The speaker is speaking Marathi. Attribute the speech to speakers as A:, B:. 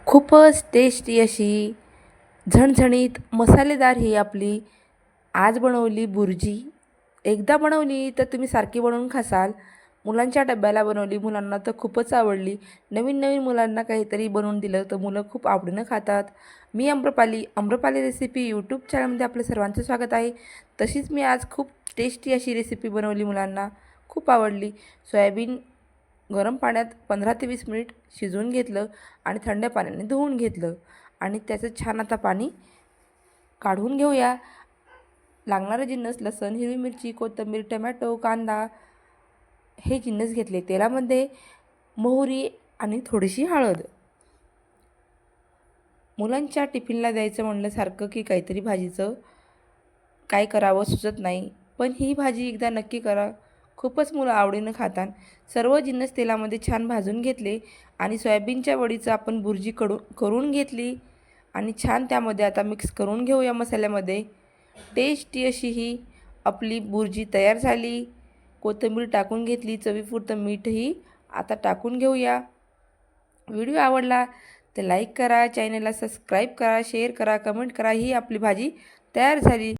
A: खूपच टेस्टी अशी झणझणीत मसालेदार ही आपली आज बनवली बुर्जी. एकदा बनवली तर तुम्ही सारखी बनवून खासाल. मुलांच्या डब्याला बनवली, मुलांना तर खूपच आवडली. नवीन नवीन मुलांना काहीतरी बनवून दिलं तर मुलं खूप आवडीनं खातात. मी आम्रपाली रेसिपी यूट्यूब चॅनलमध्ये आपलं सर्वांचं स्वागत आहे. तशीच मी आज खूप टेस्टी अशी रेसिपी बनवली, मुलांना खूप आवडली. सोयाबीन गरम पाण्यात 15 ते 20 मिनिट शिजवून घेतलं आणि थंड पाण्याने धुवून घेतलं आणि त्याचं छान आता पाणी काढून घेऊया. लागणारे जिन्नस लसूण, हिरवी मिरची, कोथिंबीर, टमॅटो, कांदा हे जिन्नस घेतले. तेलामध्ये मोहरी आणि थोडीशी हळद. मुलांच्या टिफिनला द्यायचं म्हणलं सारखं की काहीतरी भाजीचं काय करावं सुचत नाही, पण ही भाजी एकदा नक्की करा. खूपच मुलं आवडीनं खातात. सर्व जिन्नस तेलामध्ये छान भाजून घेतले आणि सोयाबीनच्या वडीचं आपण बुर्जी करून घेतली आणि छान त्यामध्ये आता मिक्स करून घेऊया मसाल्यामध्ये. टेस्टी अशी ही आपली बुर्जी तयार झाली. कोथिंबीर टाकून घेतली, चवीपुरतं मीठही आता टाकून घेऊया. व्हिडिओ आवडला तर लाईक करा, चॅनलला सबस्क्राईब करा, शेअर करा, कमेंट करा. ही आपली भाजी तयार झाली.